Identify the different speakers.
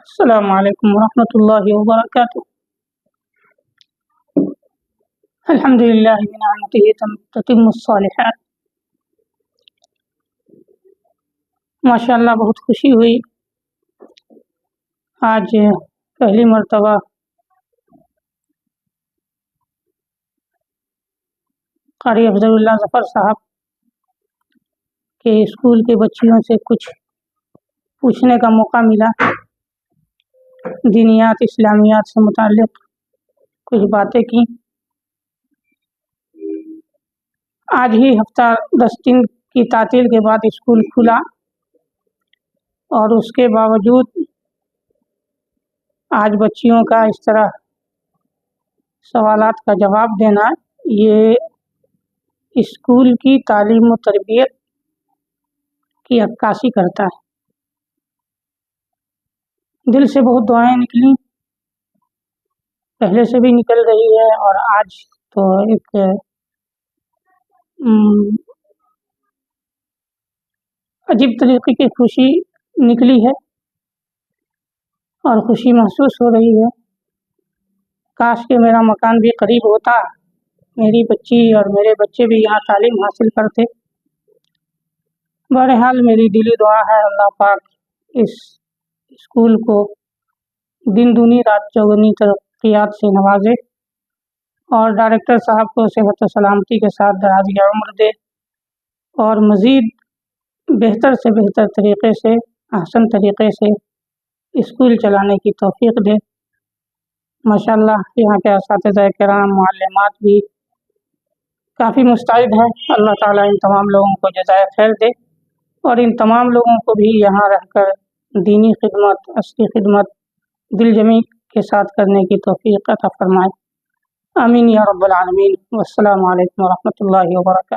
Speaker 1: السلام علیکم ورحمۃ اللہ وبرکاتہ۔ الحمد للہ بنعمتہ تتم الصالحات۔ ماشاء اللہ بہت خوشی ہوئی، آج پہلی مرتبہ قاری افضل اللہ ظفر صاحب کے اسکول کے بچیوں سے کچھ پوچھنے کا موقع ملا، دینیات اسلامیات سے متعلق کچھ باتیں کی۔ آج ہی ہفتہ 10 دن کی تعطیل کے بعد اسکول کھلا اور اس کے باوجود آج بچیوں کا اس طرح سوالات کا جواب دینا، یہ اسکول کی تعلیم و تربیت کی عکاسی کرتا ہے۔ دل سے بہت دعائیں نکلی، پہلے سے بھی نکل رہی ہے، اور آج تو ایک عجیب طریقے کی خوشی نکلی ہے اور خوشی محسوس ہو رہی ہے۔ کاش کہ میرا مکان بھی قریب ہوتا، میری بچی اور میرے بچے بھی یہاں تعلیم حاصل کرتے۔ بہرحال میری دلی دعا ہے اللہ پاک اس اسکول کو دن دونی رات چوگنی ترقیات سے نوازے اور ڈائریکٹر صاحب کو صحت و سلامتی کے ساتھ درازی عمر دے اور مزید بہتر سے بہتر طریقے سے، احسن طریقے سے اسکول چلانے کی توفیق دے۔ ماشاءاللہ یہاں کے اساتذہ کرام، معلمات بھی کافی مستعد ہیں۔ اللہ تعالیٰ ان تمام لوگوں کو جزائے خیر دے اور ان تمام لوگوں کو بھی یہاں رہ کر دینی خدمت، اصلی خدمت دل جمی کے ساتھ کرنے کی توفیق عطا فرمائے۔ آمین یا رب العالمین۔ والسلام علیکم ورحمۃ اللہ وبرکاتہ۔